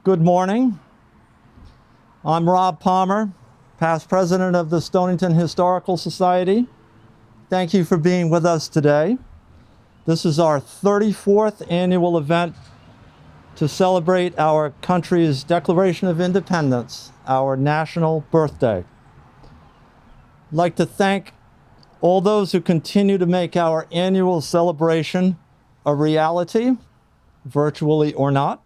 Good morning. I'm Rob Palmer, past president of the Stonington Historical Society. Thank you for being with us today. This is our 34th annual event to celebrate our country's Declaration of Independence, our national birthday. I'd like to thank all those who continue to make our annual celebration a reality, virtually or not.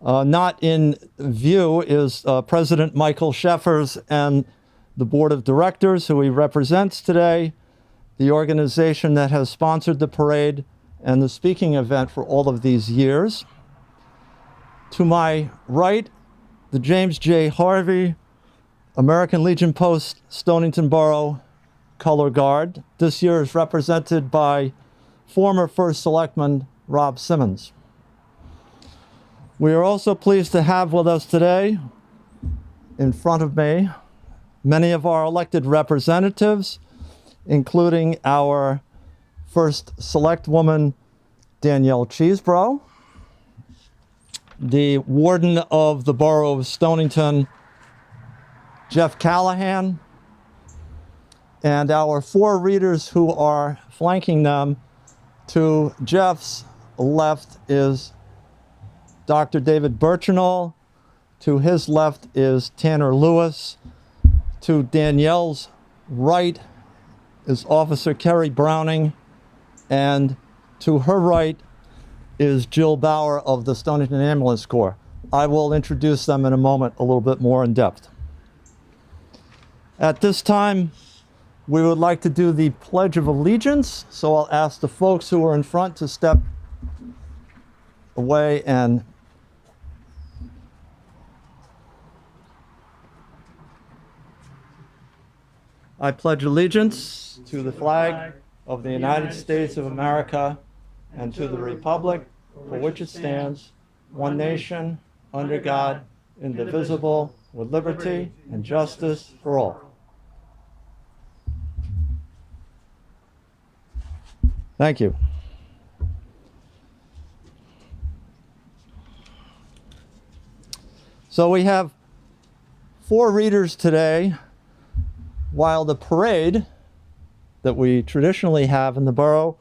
Not in view is President Michael Sheffers and the board of directors who he represents today, the organization that has sponsored the parade and the speaking event for all of these years. To my right, the James J. Harvey, American Legion Post, Stonington Borough Color Guard. This year is represented by former First Selectman Rob Simmons. We are also pleased to have with us today, in front of me, many of our elected representatives, including our First Select Woman, Danielle Cheesebro, the Warden of the Borough of Stonington, Jeff Callahan, and our four readers who are flanking them. To Jeff's left is Dr. David Birchinall. To his left is Tanner Lewis. To Danielle's right is Officer Kerry Browning. And to her right is Jill Bauer of the Stonington Ambulance Corps. I will introduce them in a moment a little bit more in depth. At this time, we would like to do the Pledge of Allegiance. So I'll ask the folks who are in front to step away and I pledge allegiance to the flag of the United States of America and to the republic for which it stands, one nation, under God, indivisible, with liberty and justice for all. Thank you. So we have four readers today. While the parade that we traditionally have in the borough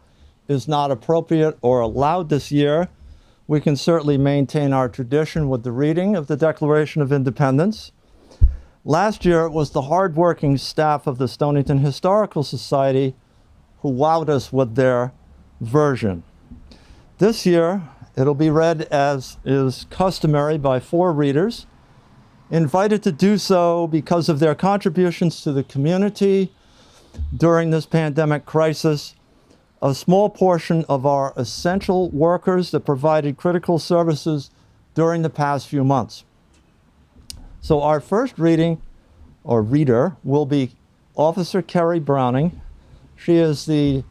is not appropriate or allowed this year, we can certainly maintain our tradition with the reading of the Declaration of Independence. Last year, it was the hardworking staff of the Stonington Historical Society who wowed us with their version. This year, it'll be read as is customary by four readers, invited to do so because of their contributions to the community during this pandemic crisis, a small portion of our essential workers that provided critical services during the past few months. So our first reading, or reader, will be Officer Kerry Browning. She is the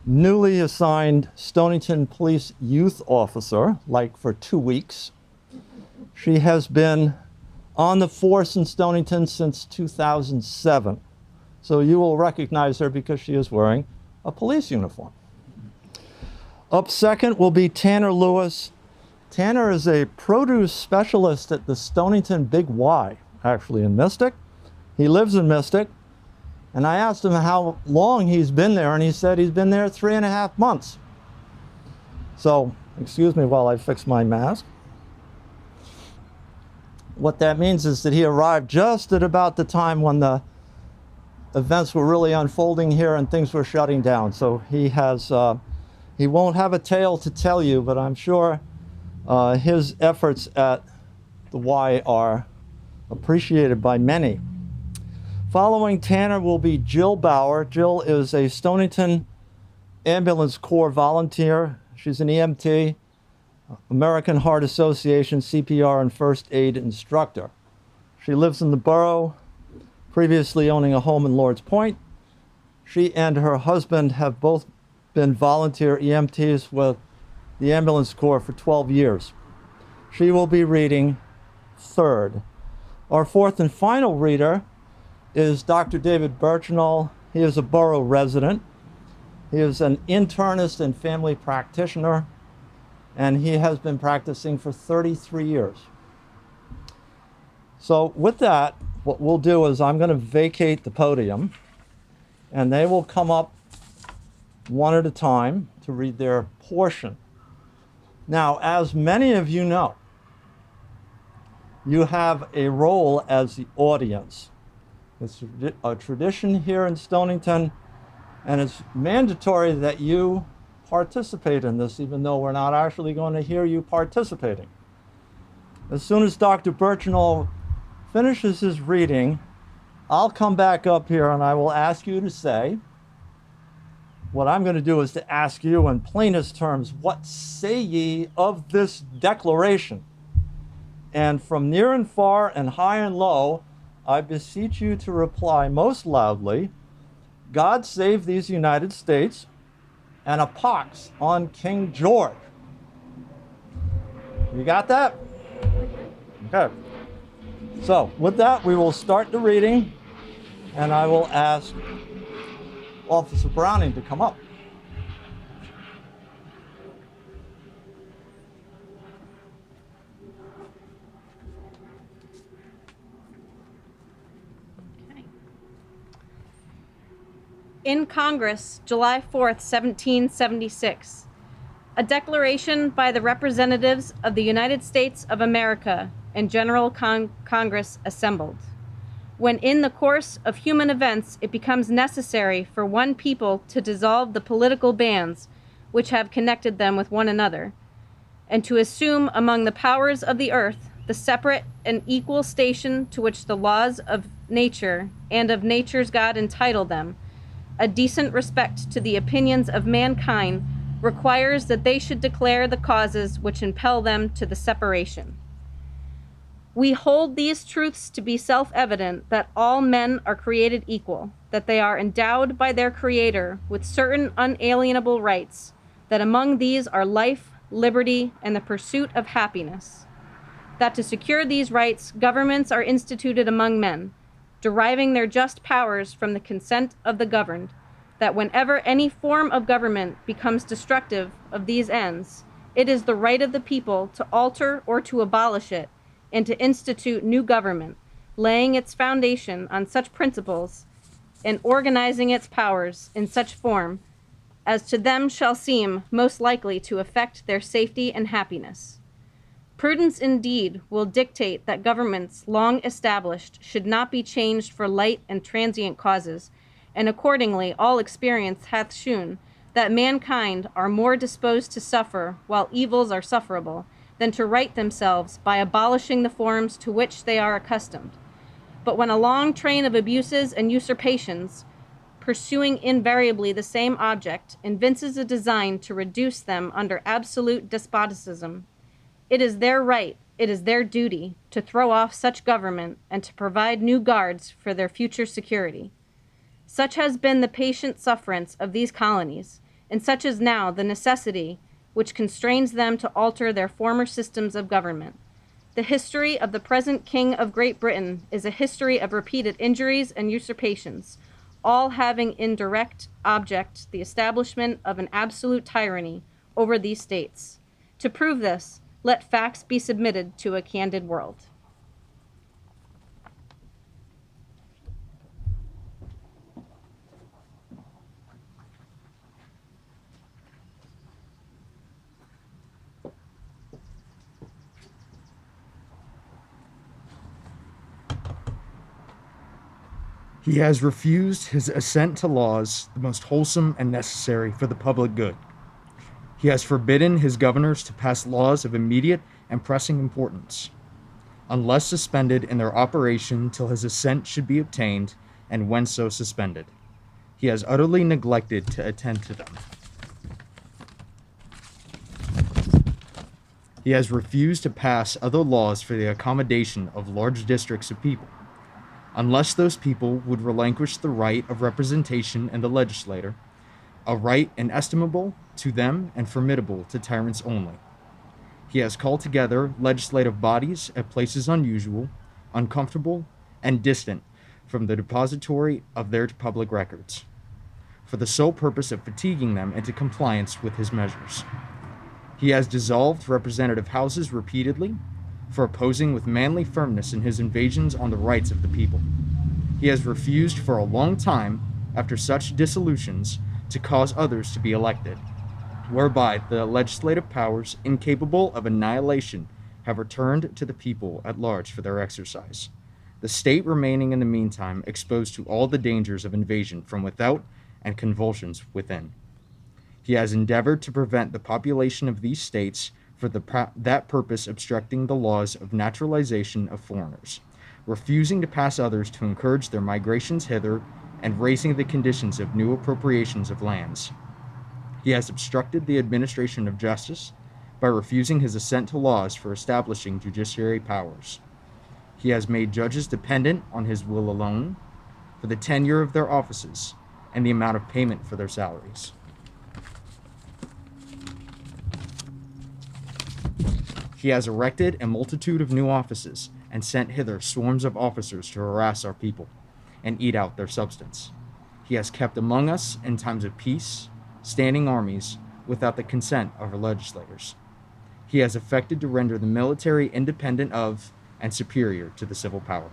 newly assigned Stonington Police Youth Officer, like for 2 weeks. She has been on the force in Stonington since 2007. So you will recognize her because she is wearing a police uniform. Up second will be Tanner Lewis. Tanner is a produce specialist at the Stonington Big Y, actually in Mystic. He lives in Mystic. And I asked him how long he's been there, and he said he's been there 3.5 months. So, excuse me while I fix my mask. What that means is that he arrived just at about the time when the events were really unfolding here and things were shutting down. So he won't have a tale to tell you, but I'm sure his efforts at the Y are appreciated by many. Following Tanner will be Jill Bauer. Jill is a Stonington Ambulance Corps volunteer. She's an EMT, American Heart Association CPR and first aid instructor. She lives in the borough, previously owning a home in Lords Point. She and her husband have both been volunteer EMTs with the Ambulance Corps for 12 years. She will be reading third. Our fourth and final reader is Dr. David Birchinall. He is a borough resident. He is an internist and family practitioner. and he has been practicing for 33 years. So with that, what we'll do is I'm going to vacate the podium, and they will come up one at a time to read their portion. Now, as many of you know, you have a role as the audience. It's a tradition here in Stonington, and it's mandatory that you participate in this, even though we're not actually going to hear you participating. As soon as Dr. Birchinall finishes his reading, I'll come back up here and I will ask you to say, what I'm going to do is to ask you in plainest terms, what say ye of this declaration? And from near and far and high and low, I beseech you to reply most loudly, God save these United States, and a pox on King George. You got that? Okay. So with that, we will start the reading, and I will ask Officer Browning to come up. In Congress, July 4th, 1776, a declaration by the representatives of the United States of America and General Congress assembled. When in the course of human events it becomes necessary for one people to dissolve the political bands which have connected them with one another, and to assume among the powers of the earth the separate and equal station to which the laws of nature and of nature's God entitle them, a decent respect to the opinions of mankind requires that they should declare the causes which impel them to the separation. We hold these truths to be self-evident, that all men are created equal, that they are endowed by their Creator with certain unalienable rights, that among these are life, liberty, and the pursuit of happiness, that to secure these rights, governments are instituted among men, deriving their just powers from the consent of the governed, that whenever any form of government becomes destructive of these ends, it is the right of the people to alter or to abolish it, and to institute new government, laying its foundation on such principles and organizing its powers in such form as to them shall seem most likely to affect their safety and happiness. Prudence indeed will dictate that governments long established should not be changed for light and transient causes, and accordingly all experience hath shewn that mankind are more disposed to suffer while evils are sufferable than to right themselves by abolishing the forms to which they are accustomed. But when a long train of abuses and usurpations, pursuing invariably the same object, evinces a design to reduce them under absolute despotism, it is their right, it is their duty, to throw off such government and to provide new guards for their future security. Such has been the patient sufferance of these colonies, and such is now the necessity which constrains them to alter their former systems of government. The history of the present King of Great Britain is a history of repeated injuries and usurpations, all having in direct object the establishment of an absolute tyranny over these states. To prove this, let facts be submitted to a candid world. He has refused his assent to laws the most wholesome and necessary for the public good. He has forbidden his governors to pass laws of immediate and pressing importance, unless suspended in their operation till his assent should be obtained, and when so suspended. He has utterly neglected to attend to them. He has refused to pass other laws for the accommodation of large districts of people, unless those people would relinquish the right of representation in the legislature, a right inestimable to them and formidable to tyrants only. He has called together legislative bodies at places unusual, uncomfortable, and distant from the depository of their public records, for the sole purpose of fatiguing them into compliance with his measures. He has dissolved representative houses repeatedly for opposing with manly firmness in his invasions on the rights of the people. He has refused for a long time, after such dissolutions, to cause others to be elected, whereby the legislative powers, incapable of annihilation, have returned to the people at large for their exercise, the state remaining in the meantime exposed to all the dangers of invasion from without and convulsions within. He has endeavored to prevent the population of these states for that purpose, obstructing the laws of naturalization of foreigners, refusing to pass others to encourage their migrations hither, and raising the conditions of new appropriations of lands. He has obstructed the administration of justice by refusing his assent to laws for establishing judiciary powers. He has made judges dependent on his will alone for the tenure of their offices and the amount of payment for their salaries. He has erected a multitude of new offices and sent hither swarms of officers to harass our people and eat out their substance. He has kept among us in times of peace standing armies without the consent of our legislators. He has affected to render the military independent of and superior to the civil power.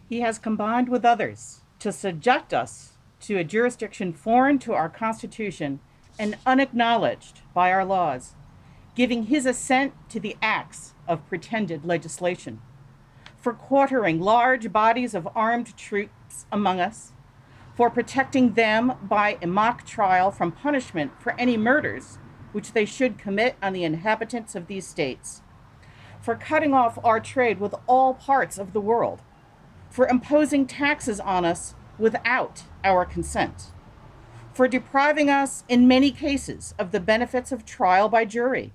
He has combined with others to subject us to a jurisdiction foreign to our Constitution and unacknowledged by our laws, giving his assent to the acts of pretended legislation, for quartering large bodies of armed troops among us, for protecting them by a mock trial from punishment for any murders which they should commit on the inhabitants of these states, for cutting off our trade with all parts of the world, for imposing taxes on us without our consent, for depriving us in many cases of the benefits of trial by jury,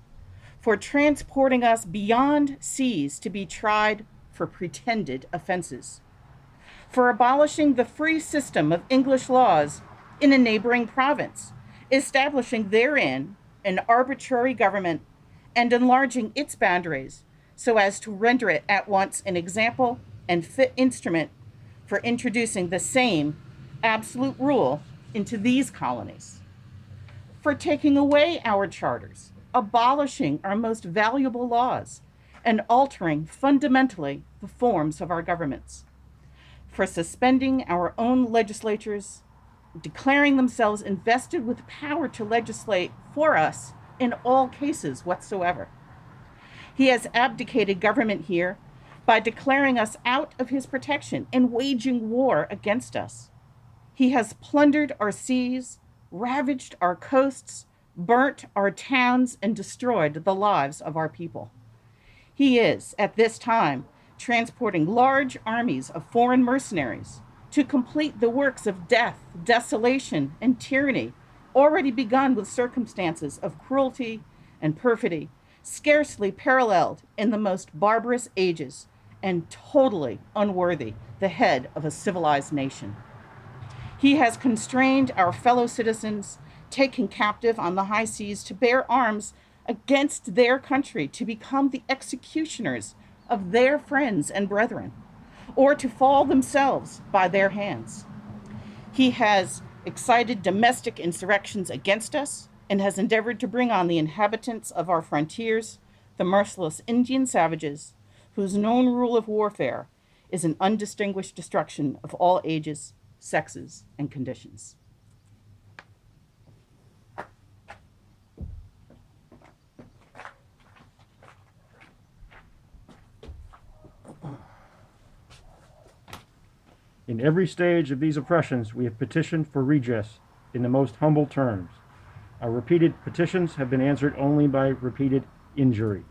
for transporting us beyond seas to be tried for pretended offenses, for abolishing the free system of English laws in a neighboring province, establishing therein an arbitrary government and enlarging its boundaries so as to render it at once an example and fit instrument for introducing the same absolute rule into these colonies, for taking away our charters, abolishing our most valuable laws, and altering fundamentally the forms of our governments, for suspending our own legislatures, declaring themselves invested with power to legislate for us in all cases whatsoever. He has abdicated government here by declaring us out of his protection and waging war against us. He has plundered our seas, ravaged our coasts, burnt our towns, and destroyed the lives of our people. He is, at this time, transporting large armies of foreign mercenaries to complete the works of death, desolation, and tyranny already begun with circumstances of cruelty and perfidy scarcely paralleled in the most barbarous ages and totally unworthy the head of a civilized nation. He has constrained our fellow citizens taken captive on the high seas to bear arms against their country, to become the executioners of their friends and brethren, or to fall themselves by their hands. He has excited domestic insurrections against us and has endeavored to bring on the inhabitants of our frontiers the merciless Indian savages, whose known rule of warfare is an undistinguished destruction of all ages, sexes, and conditions. In every stage of these oppressions, we have petitioned for redress in the most humble terms. Our repeated petitions have been answered only by repeated injury.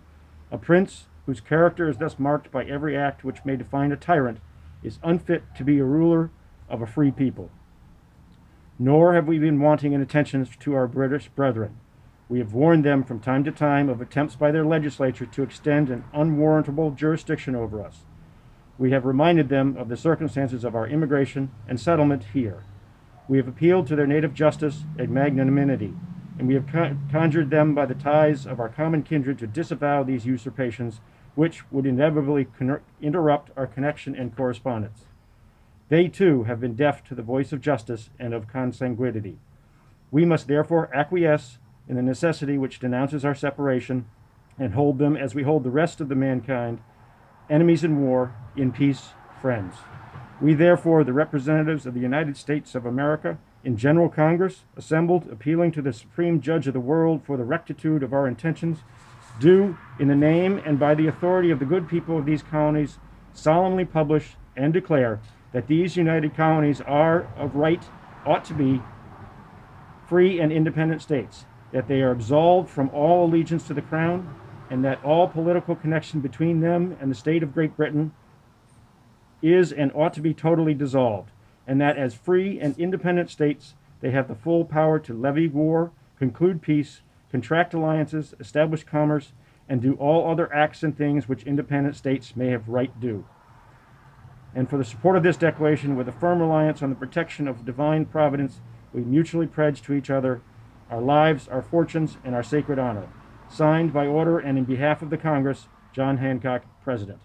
A prince whose character is thus marked by every act which may define a tyrant is unfit to be a ruler of a free people. Nor have we been wanting in attentions to our British brethren. We have warned them from time to time of attempts by their legislature to extend an unwarrantable jurisdiction over us. We have reminded them of the circumstances of our immigration and settlement here. We have appealed to their native justice and magnanimity. and we have conjured them by the ties of our common kindred to disavow these usurpations, which would inevitably interrupt our connection and correspondence. They, too, have been deaf to the voice of justice and of consanguinity. We must therefore acquiesce in the necessity which denounces our separation, and hold them as we hold the rest of the mankind, enemies in war, in peace, friends. We therefore, the representatives of the United States of America, in General Congress, assembled, appealing to the Supreme Judge of the world for the rectitude of our intentions, do, in the name and by the authority of the good people of these colonies, solemnly publish and declare that these united colonies are of right, ought to be, free and independent states, that they are absolved from all allegiance to the Crown, and that all political connection between them and the state of Great Britain is and ought to be totally dissolved, and that as free and independent states they have the full power to levy war, conclude peace, contract alliances, establish commerce, and do all other acts and things which independent states may have right do. And for the support of this declaration, with a firm reliance on the protection of divine providence, we mutually pledge to each other our lives, our fortunes, and our sacred honor. Signed by order and in behalf of the Congress, John Hancock, President.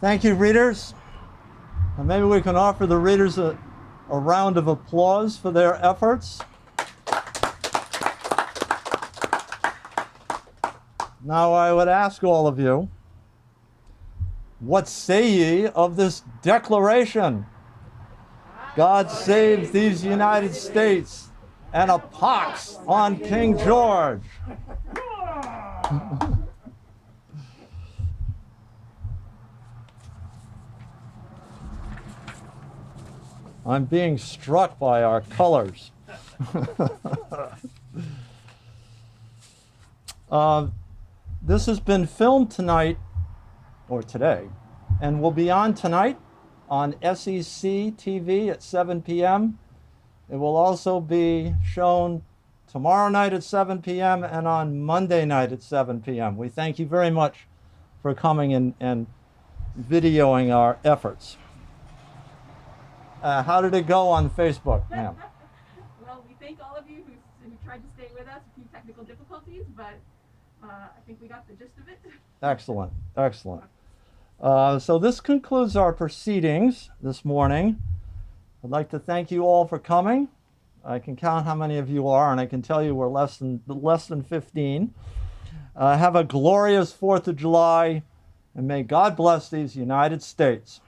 Thank you, readers. And maybe we can offer the readers a round of applause for their efforts. Now I would ask all of you, what say ye of this declaration? God save these United States, and a pox on King George. I'm being struck by our colors. This has been filmed tonight, or today, and will be on tonight on SEC TV at 7 p.m. It will also be shown tomorrow night at 7 p.m. and on Monday night at 7 p.m. We thank you very much for coming and videoing our efforts. How did it go on Facebook, ma'am? Well, we thank all of you who tried to stay with us, a few technical difficulties, but I think we got the gist of it. Excellent, excellent. So this concludes our proceedings this morning. I'd like to thank you all for coming. I can count how many of you are, and I can tell you we're less than 15. Have a glorious 4th of July, and may God bless these United States.